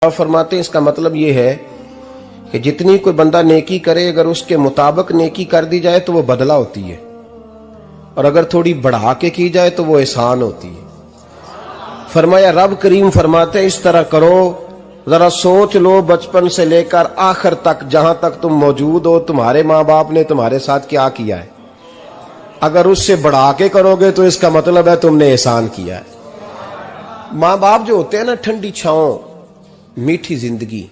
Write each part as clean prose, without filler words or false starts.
आप फरमाते हैं इसका मतलब ये है कि जितनी कोई बंदा नेकी करे अगर उसके मुताबिक नेकी कर दी जाए तो वो बदला होती है, और अगर थोड़ी बढ़ा के की जाए तो वो एहसान होती है। फरमाया रब करीम फरमाते हैं इस तरह करो, जरा सोच लो बचपन से लेकर आखिर तक जहां तक तुम मौजूद हो तुम्हारे माँ बाप ने तुम्हारे साथ क्या किया है। अगर उससे बढ़ा के करोगे तो इसका मतलब है तुमने एहसान किया है। माँ बाप जो होते हैं ना, ठंडी छाओं मीठी जिंदगी।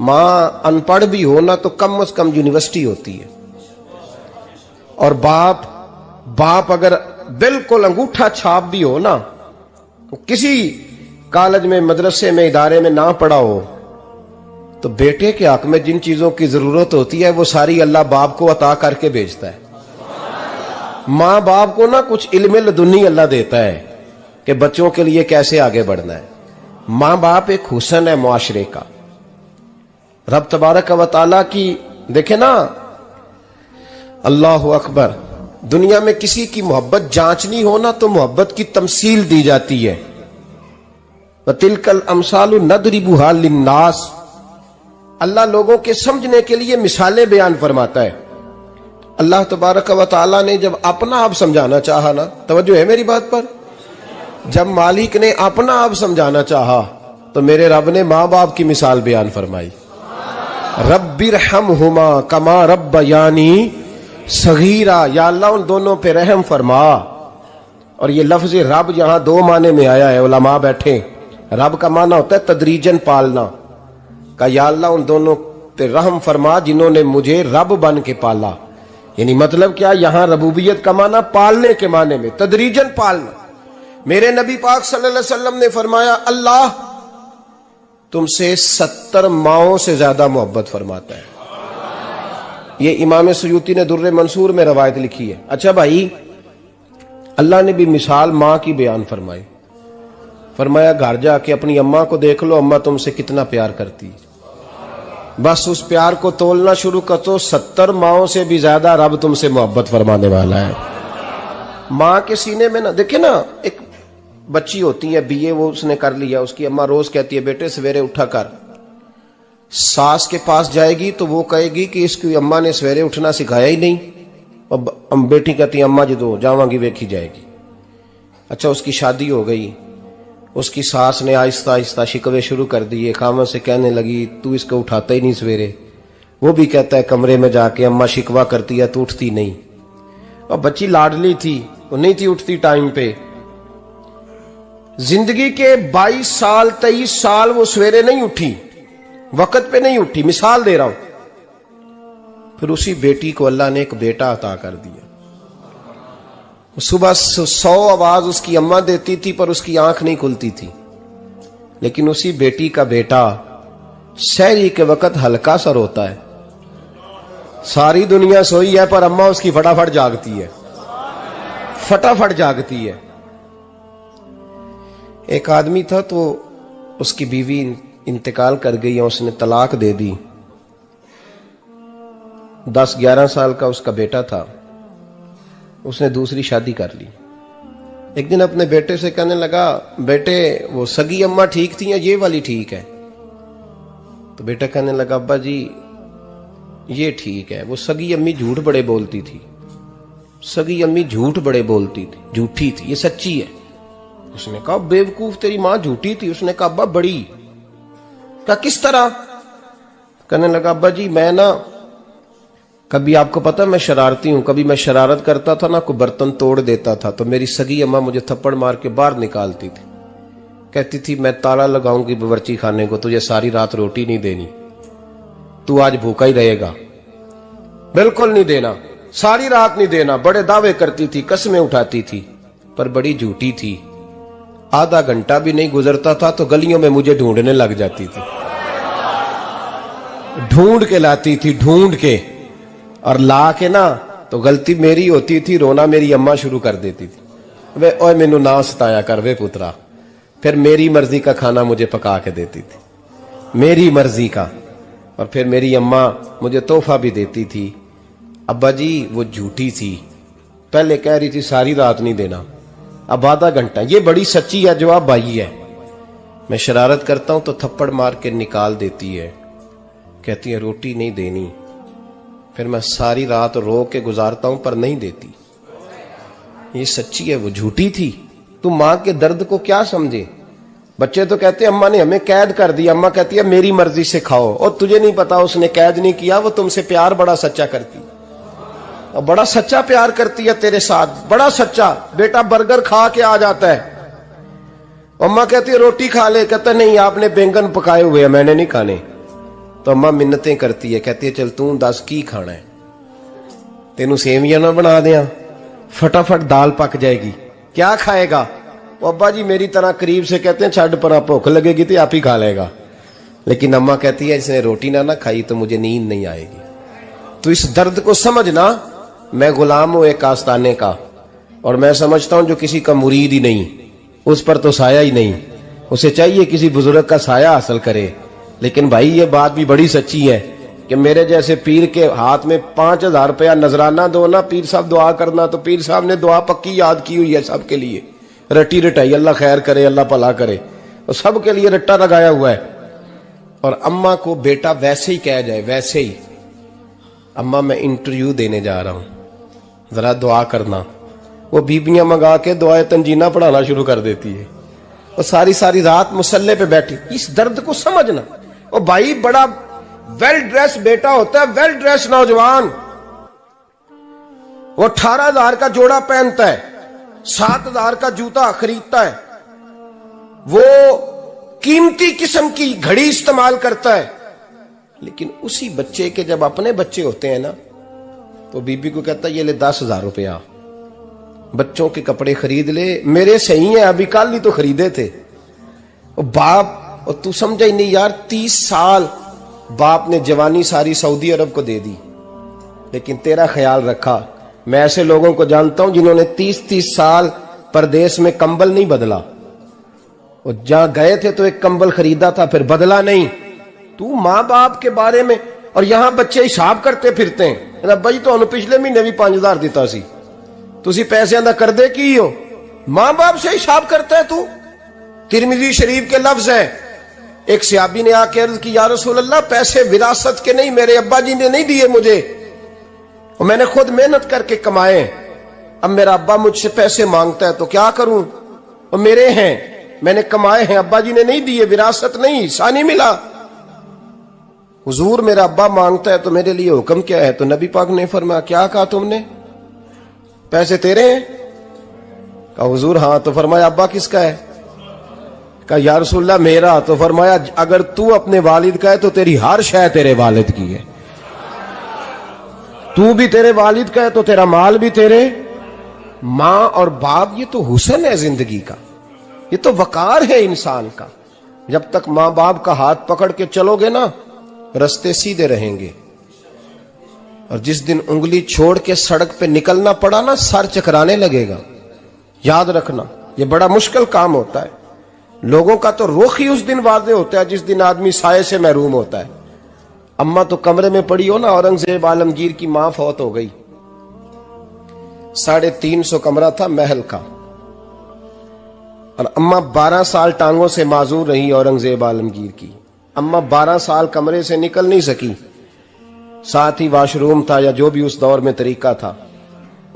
मां अनपढ़ भी हो ना तो कम से कम यूनिवर्सिटी होती है, और बाप अगर बिल्कुल अंगूठा छाप भी हो ना, तो किसी कॉलेज में मदरसे में इदारे में ना पढ़ा हो, तो बेटे के हक में जिन चीजों की जरूरत होती है वो सारी अल्लाह बाप को अता करके भेजता है। मां बाप को ना कुछ इल्म लदुन्नी अल्लाह देता है कि बच्चों के लिए कैसे आगे बढ़ना है। मां बाप एक हुस्न है मुआशरे का। रब तबारक व तआला की देखे ना, अल्लाह अकबर, दुनिया में किसी की मोहब्बत जांचनी हो ना तो मोहब्बत की तमसील दी जाती है। तिलकल अमसालु नदरिबुहा लिन्नास, अल्लाह लोगों के समझने के लिए मिसालें बयान फरमाता है। अल्लाह तबारक व तआला ने जब अपना आप समझाना चाहा ना, तवज्जो है मेरी बात पर, जब मालिक ने अपना आप समझाना चाहा तो मेरे रब ने मां बाप की मिसाल बयान फरमाई। रब्बिरहमहुमा कमा रब्बयानी सगीरा, या अल्लाह उन दोनों पे रहम फरमा। और ये लफ्ज रब यहां दो माने में आया है, उलमा बैठे। रब का माना होता है तदरीजन पालना का, या अल्लाह उन दोनों पे रहम फरमा जिन्होंने मुझे रब बन के पाला। यानी मतलब क्या, यहां रबूबियत का माना पालने के माने में, तदरीजन पालना। मेरे नबी पाक सल्लल्लाहु अलैहि वसल्लम ने फरमाया अल्लाह तुमसे 70 माओं से ज्यादा मोहब्बत फरमाता है। ये इमाम सुयूती ने दुर्रे मंसूर में रवायत लिखी है। अच्छा भाई, अल्लाह ने भी मिसाल मां की बयान फरमाई। फरमाया घर जाके अपनी अम्मा को देख लो, अम्मा तुमसे कितना प्यार करती है। बस उस प्यार को तोलना शुरू कर तो 70 माओं से भी ज्यादा रब तुमसे मोहब्बत फरमाने वाला है। मां के सीने में ना, देखे ना, एक बच्ची होती है बीए, वो उसने कर लिया, उसकी अम्मा रोज कहती है बेटे सवेरे उठा कर। सास के पास जाएगी तो वो कहेगी कि इसकी अम्मा ने सवेरे उठना सिखाया ही नहीं, और बेटी कहती है अम्मा जो जावांगी वेखी जाएगी। अच्छा, उसकी शादी हो गई, उसकी सास ने आहिस्ता आहिस्ता शिकवे शुरू कर दिए, खामन से कहने लगी तू इसको उठाता ही नहीं सवेरे। वो भी कहता है कमरे में जाके अम्मा शिकवा करती है तू उठती नहीं। और बच्ची लाडली थी, वो नहीं थी उठती टाइम पे। जिंदगी के 22 साल 23 साल वो सवेरे नहीं उठी, वक्त पे नहीं उठी, मिसाल दे रहा हूं। फिर उसी बेटी को अल्लाह ने एक बेटा अता कर दिया। सुबह 100 आवाज उसकी अम्मा देती थी पर उसकी आंख नहीं खुलती थी, लेकिन उसी बेटी का बेटा सहरी के वक्त हल्का सा रोता है। सारी दुनिया सोई है पर अम्मा उसकी फटाफट जागती है, फटाफट जागती है। एक आदमी था तो उसकी बीवी इंतकाल कर गई, उसने तलाक दे दी। 10-11 साल का उसका बेटा था, उसने दूसरी शादी कर ली। एक दिन अपने बेटे से कहने लगा बेटे वो सगी अम्मा ठीक थी या ये वाली ठीक है। तो बेटा कहने लगा अब्बा जी ये ठीक है, वो सगी अम्मी झूठ बड़े बोलती थी, सगी अम्मी झूठ बड़े बोलती थी, झूठी थी, ये सच्ची है। उसने कहा बेवकूफ तेरी मां झूठी थी। उसने कहा अब्बा बड़ी। कहा किस तरह? कहने लगा अब्बा जी मैं ना, कभी आपको पता मैं शरारती हूं, कभी मैं शरारत करता था ना, कोई बर्तन तोड़ देता था तो मेरी सगी अम्मा मुझे थप्पड़ मार के बाहर निकालती थी। कहती थी मैं ताला लगाऊंगी बावर्ची खाने को, तुझे सारी रात रोटी नहीं देनी, तू आज भूखा ही रहेगा, बिल्कुल नहीं देना, सारी रात नहीं देना। बड़े दावे करती थी, कसमें उठाती थी, पर बड़ी झूठी थी। आधा घंटा भी नहीं गुजरता था तो गलियों में मुझे ढूंढने लग जाती थी, ढूंढ के लाती थी, ढूंढ के, और ला के ना तो गलती मेरी होती थी, रोना मेरी अम्मा शुरू कर देती थी। वे ओए मैनू ना सताया कर वे पुत्रा। फिर मेरी मर्जी का खाना मुझे पका के देती थी, मेरी मर्जी का। और फिर मेरी अम्मा मुझे तोहफा भी देती थी। अब्बा जी वो झूठी थी, पहले कह रही थी सारी रात नहीं देना, अब आधा घंटा। ये बड़ी सच्ची है जवाब भाई है। मैं शरारत करता हूं तो थप्पड़ मार के निकाल देती है, कहती है रोटी नहीं देनी। फिर मैं सारी रात रो के गुजारता हूं पर नहीं देती। ये सच्ची है, वो झूठी थी। तू मां के दर्द को क्या समझे। बच्चे तो कहते हैं अम्मा ने हमें कैद कर दिया, अम्मा कहती है मेरी मर्जी से खाओ। और तुझे नहीं पता उसने कैद नहीं किया, वो तुमसे प्यार बड़ा सच्चा करती, और बड़ा सच्चा प्यार करती है तेरे साथ, बड़ा सच्चा। बेटा बर्गर खा के आ जाता है, अम्मा कहती है रोटी खा ले, कहता नहीं आपने बैंगन पकाए हुए हैं मैंने नहीं खाने। तो अम्मा मिन्नतें करती है, कहती है चल तू दस की खाना है, तेनू सेवियां ना बना दिया, फटाफट दाल पक जाएगी, क्या खाएगा। अब्बा जी मेरी तरह करीब से कहते हैं छड़ पर भूख लगेगी तो आप ही खा लेगा। लेकिन अम्मा कहती है इसने रोटी ना खाई तो मुझे नींद नहीं आएगी। तो इस दर्द को समझना। मैं गुलाम हूं एक आस्ताने का, और मैं समझता हूं जो किसी का मुरीद ही नहीं उस पर तो साया ही नहीं, उसे चाहिए किसी बुजुर्ग का साया हासिल करे। लेकिन भाई ये बात भी बड़ी सच्ची है कि मेरे जैसे पीर के हाथ में 5000 रुपया नजराना दो ना, पीर साहब दुआ करना, तो पीर साहब ने दुआ पक्की याद की हुई है सबके लिए, रट्टी रटाई, अल्लाह खैर करे अल्लाह भला करे, और सबके लिए रट्टा लगाया हुआ है। और अम्मा को बेटा वैसे ही कह जाए, वैसे ही अम्मा मैं इंटरव्यू देने जा रहा हूं, जरा दुआ करना, वो बीबियां मंगा के दुआए तंजीना पढ़ाना शुरू कर देती है, और सारी सारी रात मुसल्ले पे बैठी। इस दर्द को समझना। और भाई बड़ा वेल ड्रेस बेटा होता है, वेल ड्रेस नौजवान, वो 18,000 का जोड़ा पहनता है, 7,000 का जूता खरीदता है, वो कीमती किस्म की घड़ी इस्तेमाल करता है। लेकिन उसी बच्चे के जब अपने बच्चे होते हैं ना, तो बीबी को कहता है ये ले 10,000 रुपया, बच्चों के कपड़े खरीद ले, मेरे सही है अभी कल ही तो खरीदे थे। और बाप, और तू समझा ही नहीं यार, 30 साल बाप ने जवानी सारी सऊदी अरब को दे दी, लेकिन तेरा ख्याल रखा। मैं ऐसे लोगों को जानता हूं जिन्होंने 30-30 साल परदेश में कंबल नहीं बदला, और जहां गए थे तो एक कंबल खरीदा था फिर बदला नहीं। तू मां बाप के बारे में, और यहां बच्चे हिसाब करते फिरते हैं, रब्बा जी तो पिछले महीने भी 5,000 दिता सी, तुसी पैसे दा कर दे की हो। मां बाप से हिसाब करता है तू। तिरमिज़ी शरीफ के लफ्ज है, एक सहाबी ने आके अर्ज की या रसूल अल्लाह पैसे विरासत के नहीं, मेरे अब्बा जी ने नहीं दिए मुझे, और मैंने खुद मेहनत करके कमाए, अब मेरा अब्बा मुझसे पैसे मांगता है तो क्या करूं, और मेरे हैं, मैंने कमाए हैं, अब्बा जी ने नहीं दिए, विरासत नहीं, हिस्सा नहीं मिला। हुजूर मेरा अब्बा मांगता है तो मेरे लिए हुक्म क्या है। तो नबी पाक ने फरमाया क्या कहा तुमने, पैसे तेरे हैं? कहा हुजूर हाँ। तो फरमाया अब्बा किसका है? कहा या रसूलल्लाह मेरा। तो फरमाया अगर तू अपने वालिद का है तो तेरी हर शय तेरे वालिद की है, तू भी तेरे वालिद का है तो तेरा माल भी तेरे। मां और बाप ये तो हुस्न है जिंदगी का, ये तो वकार है इंसान का। जब तक मां बाप का हाथ पकड़ के चलोगे ना, रास्ते सीधे रहेंगे, और जिस दिन उंगली छोड़ के सड़क पे निकलना पड़ा ना, सर चकराने लगेगा। याद रखना ये बड़ा मुश्किल काम होता है। लोगों का तो रुख ही उस दिन वादे होता है जिस दिन आदमी साये से महरूम होता है। अम्मा तो कमरे में पड़ी हो ना, औरंगजेब आलमगीर की मां फौत हो गई, 350 कमरा था महल का, और अम्मा 12 साल टांगों से माजूर रही औरंगजेब आलमगीर की। अम्मा 12 साल कमरे से निकल नहीं सकी, साथ ही वॉशरूम था या जो भी उस दौर में तरीका था।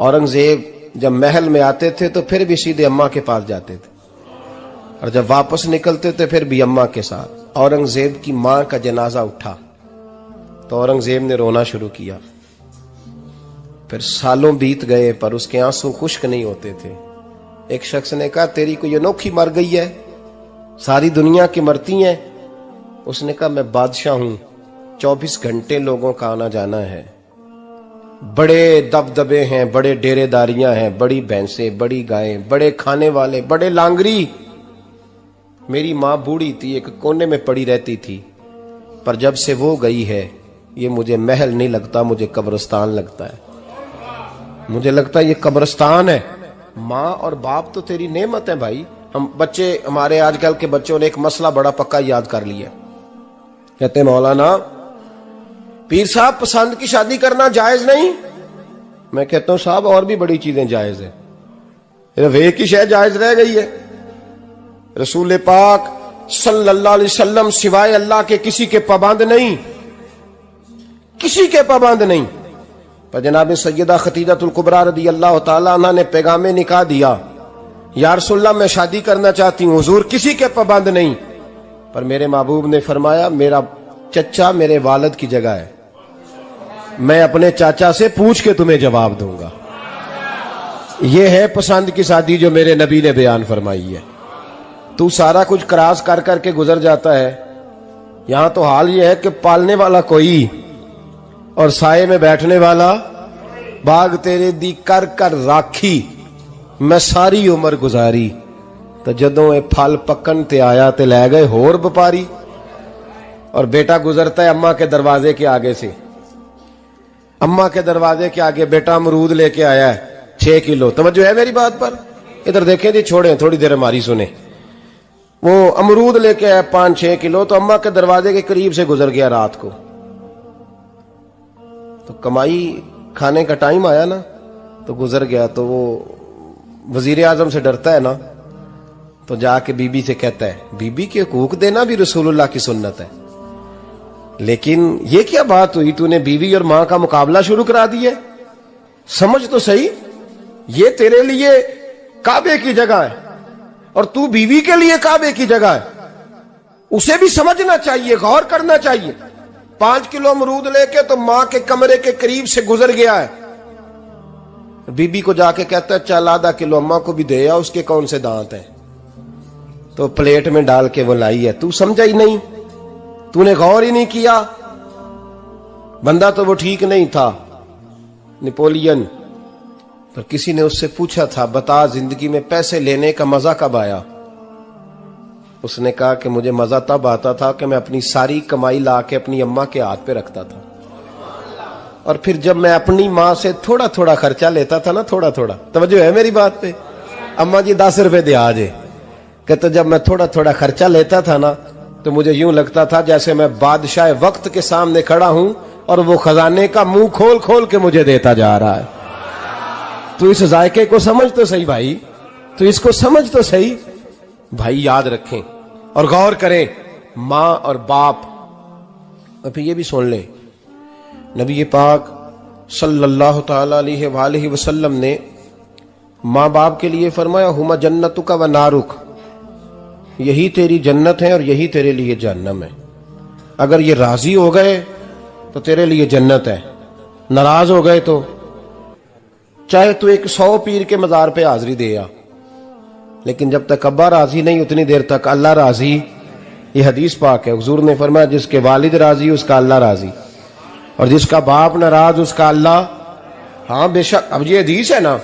औरंगजेब जब महल में आते थे तो फिर भी सीधे अम्मा के पास जाते थे, और जब वापस निकलते थे फिर भी अम्मा के साथ। औरंगजेब की मां का जनाजा उठा तो औरंगजेब ने रोना शुरू किया। फिर सालों बीत गए पर उसके आंसू खुश्क नहीं होते थे। एक शख्स ने कहा तेरी कोई अनोखी मर गई है, सारी दुनिया की मरती हैं। उसने कहा मैं बादशाह हूं, 24 घंटे लोगों का आना जाना है, बड़े दबदबे हैं, बड़े डेरेदारियां हैं, बड़ी भैंसें, बड़ी गायें, बड़े खाने वाले, बड़े लांगरी। मेरी मां बूढ़ी थी, एक कोने में पड़ी रहती थी, पर जब से वो गई है ये मुझे महल नहीं लगता, मुझे कब्रिस्तान लगता है। मुझे लगता है ये कब्रिस्तान है। मां और बाप तो तेरी नेमत है भाई। हम बच्चे, हमारे आजकल के बच्चों ने एक मसला बड़ा पक्का याद कर लिया, कहते मौलाना पीर साहब पसंद की शादी करना जायज नहीं। मैं कहता हूं साहब और भी बड़ी चीजें जायज है, एक ही शय जायज रह गई है। रसूल पाक सल्लल्लाहु अलैहि वसल्लम सिवाय अल्लाह के किसी के पाबंद नहीं, किसी के पाबंद नहीं। पर जनाब सैयदा खतीजतुल कुबरा रदी अल्लाह ताला अन्हा ने पैगामे निकाह दिया, या रसूलल्लाह मैं शादी करना चाहती हूँ, हुजूर किसी के पाबंद नहीं। पर मेरे महबूब ने फरमाया मेरा चचा मेरे वालिद की जगह है, मैं अपने चाचा से पूछ के तुम्हें जवाब दूंगा। यह है पसंद की शादी जो मेरे नबी ने बयान फरमाई है। तू सारा कुछ क्रॉस कर करके गुजर जाता है। यहां तो हाल यह है कि पालने वाला कोई और साये में बैठने वाला, बाग तेरे दी कर कर राखी मैं सारी उम्र गुजारी, तो जदों ये फल पकन ते आया ते लै गए होर व्यापारी। और बेटा गुजरता है अम्मा के दरवाजे के आगे से, अम्मा के दरवाजे के आगे बेटा अमरूद लेके आया है 6 किलो। तवज्जो है मेरी बात पर? इधर देखें जी, छोड़ें थोड़ी देर हमारी सुने। वो अमरूद लेके आया 5-6 किलो, तो अम्मा के दरवाजे के करीब से गुजर गया रात को। तो कमाई खाने का टाइम आया ना, तो गुजर गया। तो वो वजीर आजम से डरता है ना, तो जाके बीबी से कहता है बीबी के हकूक देना भी रसूलुल्लाह की सुन्नत है। लेकिन ये क्या बात हुई, तूने बीवी और मां का मुकाबला शुरू करा दिया? समझ तो सही, ये तेरे लिए काबे की जगह है और तू बीवी के लिए काबे की जगह है। उसे भी समझना चाहिए, गौर करना चाहिए। 5 किलो अमरूद लेके तो मां के कमरे के करीब से गुजर गया है। बीबी को जाके कहता है चल आधा किलो अम्मा को भी दे आ, उसके कौन से दांत हैं। तो प्लेट में डाल के वो लाई है। तू समझा ही नहीं, तूने गौर ही नहीं किया। बंदा तो वो ठीक नहीं था, नेपोलियन। पर किसी ने उससे पूछा था बता जिंदगी में पैसे लेने का मजा कब आया? उसने कहा कि मुझे मजा तब आता था कि मैं अपनी सारी कमाई ला के अपनी अम्मा के हाथ पे रखता था, और फिर जब मैं अपनी मां से थोड़ा थोड़ा खर्चा लेता था ना, थोड़ा थोड़ा, तवज्जो है मेरी बात पे? अम्मा जी 10 रुपए दे आज, कहते जब मैं थोड़ा थोड़ा खर्चा लेता था ना, तो मुझे यूं लगता था जैसे मैं बादशाह वक्त के सामने खड़ा हूं और वो खजाने का मुंह खोल खोल के मुझे देता जा रहा है। तो इस जायके को समझ तो सही भाई, तो इसको समझ तो सही भाई। याद रखें और गौर करें, मां और बाप। और फिर ये भी सुन लें, नबी पाक सल्लल्लाहु ताला अलैहि वसल्लम ने मां बाप के लिए फरमाया हुमा जन्नतुका व नारुक, यही तेरी जन्नत है और यही तेरे लिए जहन्नम है। अगर ये राजी हो गए तो तेरे लिए जन्नत है, नाराज हो गए तो चाहे तू 100 पीर के मजार पे हाजिरी दे आ, लेकिन जब तक अब्बा राजी नहीं उतनी देर तक अल्लाह राजी। ये हदीस पाक है, हुजूर ने फरमाया जिसके वालिद राजी उसका अल्लाह राजी, और जिसका बाप नाराज उसका अल्लाह। हाँ बेशक, अब ये हदीस है ना,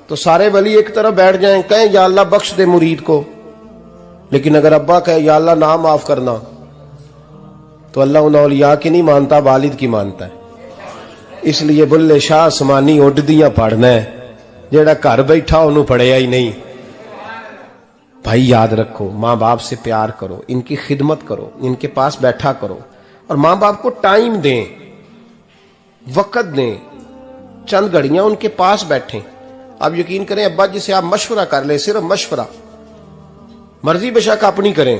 तो सारे वली एक तरफ बैठ जाएं, कहें या अल्लाह बख्श दे मुरीद को। लेकिन अगर अब्बा कहे या अल्लाह ना माफ करना, तो अल्लाह उन औलिया की नहीं मानता, वालिद की मानता है। इसलिए बुल्ले शाह आसमानी उड दियां पढ़ना है, जेड़ा घर बैठा उन्होंने पढ़िया ही नहीं। भाई याद रखो, मां बाप से प्यार करो, इनकी खिदमत करो, इनके पास बैठा करो, और मां बाप को टाइम दें, वक्त दें, चंद घड़ियां उनके पास बैठें। आप यकीन करें, अब्बा जी से आप मशवरा कर ले, सिर्फ मशवरा, मर्जी बेशक अपनी करें,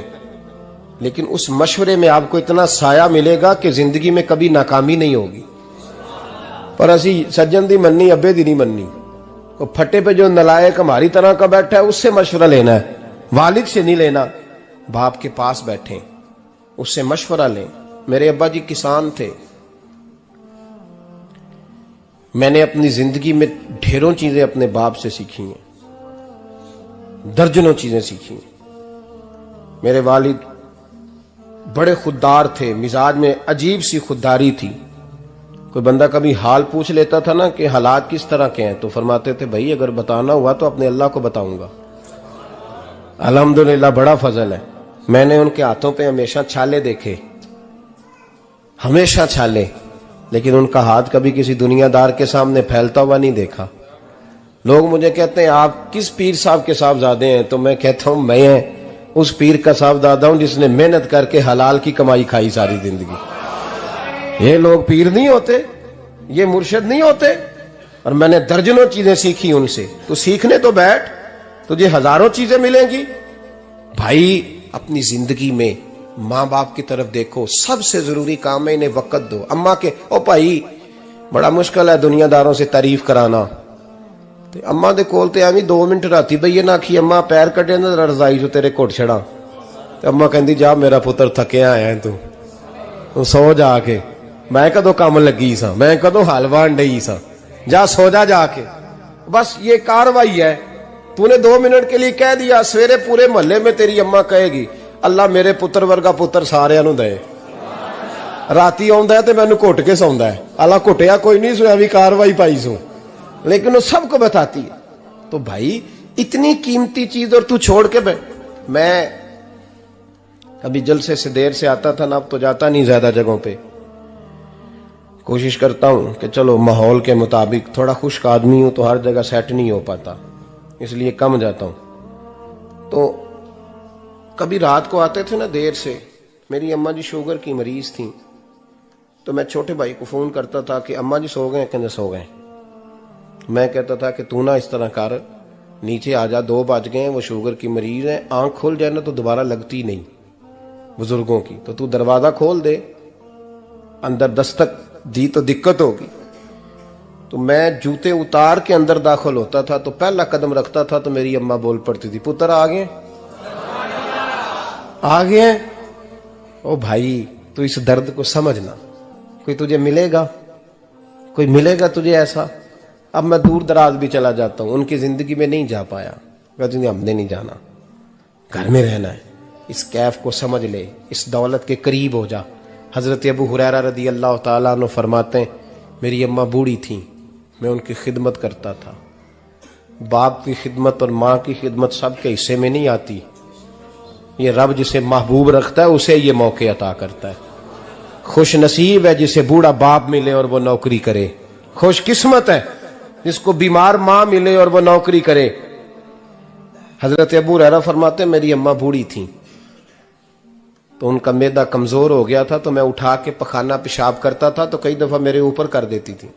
लेकिन उस मशवरे में आपको इतना साया मिलेगा कि जिंदगी में कभी नाकामी नहीं होगी। पर असी सज्जन दी मन्नी अब्बे दी नहीं मन्नी। वो फटे पे जो नलायक हमारी तरह का बैठा है उससे मशवरा लेना है, वालिद से नहीं लेना। बाप के पास बैठे, उससे मशवरा लें। मेरे अब्बा जी किसान थे, मैंने अपनी जिंदगी में ढेरों चीजें अपने बाप से सीखी हैं, दर्जनों चीजें सीखी हैं। मेरे वालिद बड़े खुददार थे, मिजाज में अजीब सी खुददारी थी। कोई बंदा कभी हाल पूछ लेता था ना कि हालात किस तरह के हैं, तो फरमाते थे भाई अगर बताना हुआ तो अपने अल्लाह को बताऊंगा। अल्हम्दुलिल्लाह बड़ा फजल है, मैंने उनके हाथों पे हमेशा छाले देखे, हमेशा छाले, लेकिन उनका हाथ कभी किसी दुनियादार के सामने फैलता हुआ नहीं देखा। लोग मुझे कहते हैं आप किस पीर साहब के साहबजादे हैं, तो मैं कहता हूं मैं उस पीर का साहबजादा हूं जिसने मेहनत करके हलाल की कमाई खाई सारी जिंदगी। ये लोग पीर नहीं होते, ये मुर्शिद नहीं होते, और मैंने दर्जनों चीजें सीखी उनसे। तो सीखने तो बैठ, तुझे हजारों चीजें मिलेंगी। भाई अपनी जिंदगी में माँ बाप की तरफ देखो, सबसे जरूरी काम है इन्हें वक्त दो। अम्मा के ओ भाई बड़ा मुश्किल है दुनियादारों से तारीफ कराना, ते अम्मा दे कोल ते एवं 2 मिनट राती बईए ना आखी अम्मा पैर कटे ना रजाई चो तेरे घुट छड़ा, ते अम्मा कहती जा मेरा पुत्र थकिया आया तू सो जाके, मैं कदों काम लगी सा, मैं कदों हल वाहन डई सा, जा सो जा जाके। बस ये कार्रवाई है, तूने 2 मिनट के लिए कह दिया, सवेरे पूरे मोहल्ले में तेरी अम्मा कहेगी अल्लाह मेरे पुत्र वर्गा पुत्र सारियां नूं दे। राती आउंदा है ते मैनू घुट के सौंदा है, अल्लाह घुटिया कोई नहीं सोया भी कार्रवाई पाई सो, लेकिन वो सबको बताती है। तो भाई इतनी कीमती चीज और तू छोड़ के मैं कभी जलसे से देर से आता था ना, अब तो जाता नहीं ज्यादा जगहों पे, कोशिश करता हूं कि चलो माहौल के मुताबिक, थोड़ा खुश्क आदमी हूं तो हर जगह सेट नहीं हो पाता, इसलिए कम जाता हूं। तो कभी रात को आते थे ना देर से, मेरी अम्मा जी शुगर की मरीज थी, तो मैं छोटे भाई को फोन करता था कि अम्मा जी सो गए, कहते सो गए। मैं कहता था कि तू ना इस तरह कर, नीचे आ जा, 2 बज गए, वो शुगर की मरीज है, आंख खुल जाए ना तो दोबारा लगती नहीं बुजुर्गों की, तो तू दरवाजा खोल दे, अंदर दस्तक दी तो दिक्कत होगी। तो मैं जूते उतार के अंदर दाखिल होता था, तो पहला कदम रखता था तो मेरी अम्मा बोल पड़ती थी पुत्र आ गए, आ गए। ओ भाई तू इस दर्द को समझना, कोई तुझे मिलेगा, कोई मिलेगा तुझे ऐसा। अब मैं दूर दराज भी चला जाता हूं, उनकी जिंदगी में नहीं जा पाया, कहते हमने नहीं जाना, घर में रहना है, इस कैफ को समझ ले, इस दौलत के करीब हो जा। हजरत अबू हुरैरा रदी अल्लाह ताला अन्हु फरमाते हैं मेरी अम्मा बूढ़ी थी, मैं उनकी खिदमत करता था। बाप की खिदमत और माँ की खिदमत सबके हिस्से में नहीं आती, ये रब जिसे महबूब रखता है उसे ये मौके अता करता है। खुश नसीब है जिसे बूढ़ा बाप मिले और वो नौकरी करे, खुश किस्मत है जिसको बीमार माँ मिले और वो नौकरी करे। हजरत अबू हुरैरा फरमाते मेरी अम्मा बूढ़ी थी, तो उनका मैदा कमजोर हो गया था, तो मैं उठा के पखाना पेशाब करता था तो कई दफा मेरे ऊपर कर देती थी।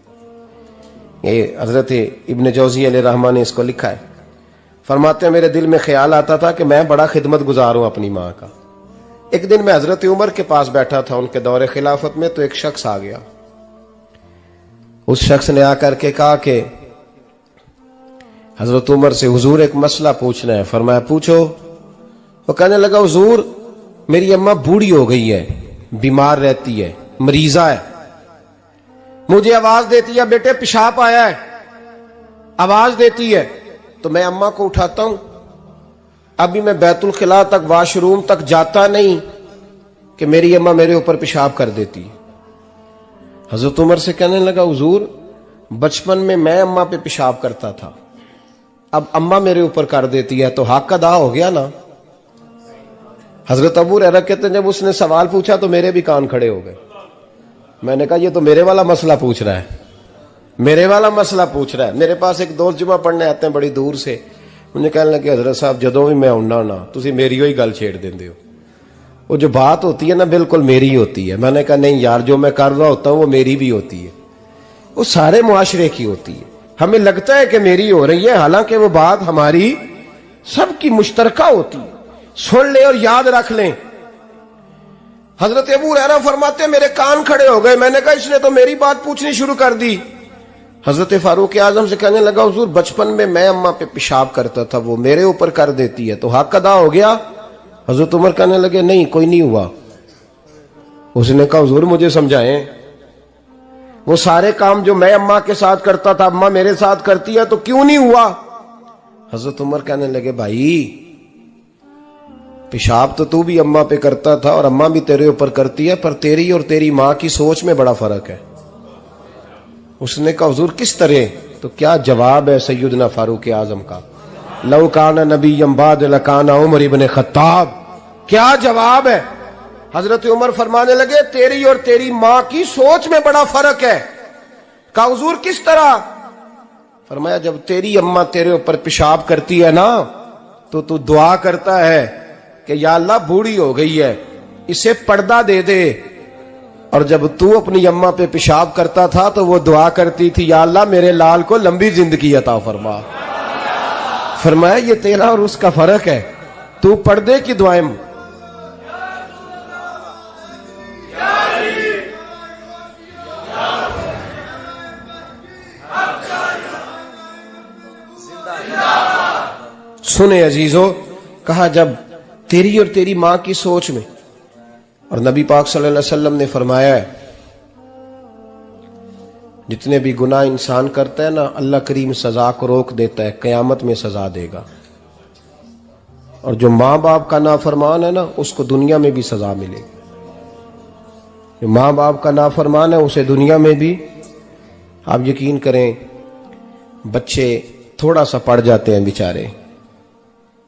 ये हजरत इब्न जौजी अलैहि रहमान ने इसको लिखा है, फरमाते हैं मेरे दिल में ख्याल आता था कि मैं बड़ा खिदमत गुजार हूं अपनी माँ का। एक दिन मैं हजरत उमर के पास बैठा था उनके दौरे खिलाफत में, तो एक शख्स आ गया। उस शख्स ने आकर के कहा कि हजरत उमर से हुजूर एक मसला पूछना है। फरमाया पूछो। वो कहने लगा हुजूर मेरी अम्मा बूढ़ी हो गई है, बीमार रहती है, मरीजा है, मुझे आवाज देती है बेटे पेशाब आया है, आवाज देती है, तो मैं अम्मा को उठाता हूं। अभी मैं बैतुल खिला तक, वॉशरूम तक जाता नहीं कि मेरी अम्मा मेरे ऊपर पेशाब कर देती है। हजरत उमर से कहने लगा हुजूर बचपन में मैं अम्मा पे पेशाब करता था, अब अम्मा मेरे ऊपर कर देती है, तो हक अदा हो गया ना। हजरत अबू हुरैरा कहते हैं जब उसने सवाल पूछा तो मेरे भी कान खड़े हो गए। मैंने कहा ये तो मेरे वाला मसला पूछ रहा है, मेरे वाला मसला पूछ रहा है। मेरे पास एक दोस्त जुमा पढ़ने आते हैं बड़ी दूर से, मुझे कहने लगे हजरत साहब जदों भी मैं आउना ना तुसी मेरी ही गल छेड़ देंदे हो, वो जो बात होती है ना बिल्कुल मेरी होती है। मैंने कहा नहीं यार जो मैं कर रहा होता हूं वो मेरी भी होती है, वो सारे मुआशरे की होती है। हमें लगता है कि मेरी हो रही है, हालांकि वो बात हमारी सबकी मुश्तरका होती है। सुन ले और याद रख लें। हजरत अबू हुरैरा फरमाते मेरे कान खड़े हो गए। मैंने कहा इसने तो मेरी बात पूछनी शुरू कर दी। हजरत फारूक आजम से कहने लगा हुजूर बचपन में मैं अम्मा पे पेशाब करता था, वो मेरे ऊपर कर देती है, तो हक अदा हो गया। हजरत उमर कहने लगे नहीं कोई नहीं हुआ। उसने कहा हुजूर मुझे समझाएं, वो सारे काम जो मैं अम्मा के साथ करता था अम्मा मेरे साथ करती है, तो क्यों नहीं हुआ। हजरत उमर कहने लगे भाई पेशाब तो तू भी अम्मा पे करता था और अम्मा भी तेरे ऊपर करती है, पर तेरी और तेरी माँ की सोच में बड़ा फर्क है। उसने कहा हुजूर किस तरह, तो क्या जवाब है सैयदना फारूक आजम का, लौ काना नबी बाद लकाना उमर इब्न खत्ताब। क्या जवाब है। हजरत उमर फरमाने लगे तेरी और तेरी माँ की सोच में बड़ा फर्क है। कहा हुजूर किस तरह। फरमाया जब तेरी अम्मा तेरे ऊपर पेशाब करती है ना तो तू दुआ करता है कि या अल्लाह बूढ़ी हो गई है इसे पर्दा दे दे, और जब तू अपनी अम्मा पे पेशाब करता था तो वो दुआ करती थी या अल्लाह मेरे लाल को लंबी जिंदगी अता फरमा। फरमाया ये तेरा और उसका फर्क है, तू पर्दे की दुआएं सुने अजीजों, कहा जब तेरी और तेरी मां की सोच में, और नबी पाक सल्लल्लाहु अलैहि वसल्लम ने फरमाया है जितने भी गुनाह इंसान करता है ना, अल्लाह करीम सजा को रोक देता है, कयामत में सजा देगा। और जो माँ बाप का नाफरमान है ना, उसको दुनिया में भी सजा मिलेगी। जो माँ बाप का नाफरमान है उसे दुनिया में भी, आप यकीन करें, बच्चे थोड़ा सा पड़ जाते हैं बेचारे,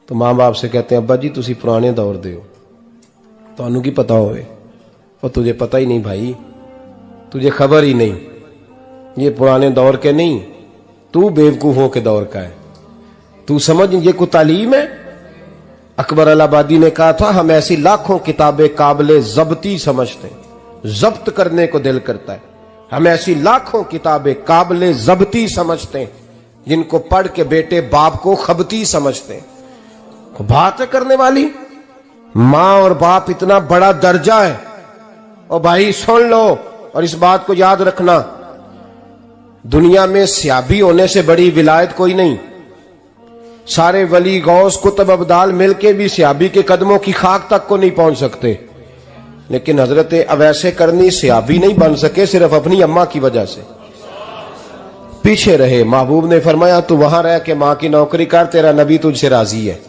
तो माँ बाप से कहते हैं अब्बा जी तुसी पुराने दौर दे हो, तो की पता होवे, और तुझे पता ही नहीं भाई, तुझे खबर ही नहीं, ये पुराने दौर के नहीं, तू बेवकूफों के दौर का है। तू समझ ये को तालीम है। अकबर अलाहाबादी ने कहा था हम ऐसी लाखों किताबें काबिले जब्ती समझते हैं, जब्त करने को दिल करता है। हम ऐसी लाखों किताबें काबिले जब्ती समझते हैं जिनको पढ़ के बेटे बाप को खबती समझते हैं। बात है करने वाली, मां और बाप इतना बड़ा दर्जा है। और भाई सुन लो और इस बात को याद रखना, दुनिया में सियाबी होने से बड़ी विलायत कोई नहीं। सारे वली गौस कुतुब अब्दाल मिलके भी सियाबी के कदमों की खाक तक को नहीं पहुंच सकते, लेकिन हजरत अवैसे करनी सियाबी नहीं बन सके सिर्फ अपनी अम्मा की वजह से पीछे रहे। महबूब ने फरमाया तू वहां रह के मां की नौकरी कर, तेरा नबी तुझसे राजी है।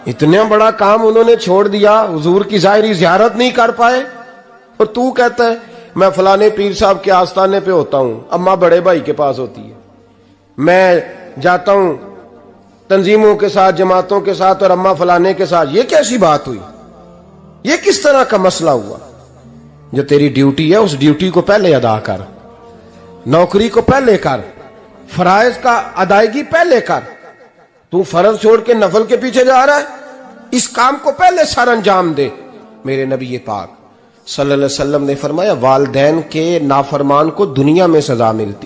इतना बड़ा काम उन्होंने छोड़ दिया, हुजूर की जाहिरी ज़ियारत नहीं कर पाए, और तू कहता है मैं फलाने पीर साहब के आस्थाने पे होता हूं, अम्मा बड़े भाई के पास होती है, मैं जाता हूं तंजीमों के साथ, जमातों के साथ, और अम्मा फलाने के साथ। ये कैसी बात हुई? ये किस तरह का मसला हुआ? जो तेरी ड्यूटी है उस ड्यूटी को पहले अदा कर, नौकरी को पहले कर, फराइज का अदायगी पहले कर। तू फर्ज छोड़ के नफल के पीछे जा रहा है, इस काम को पहले सर अंजाम दे। मेरे नबी पाक सल्लल्लाहु अलैहि वसल्लम ने फरमाया वालिदैन के नाफरमान को दुनिया में सजा मिलती।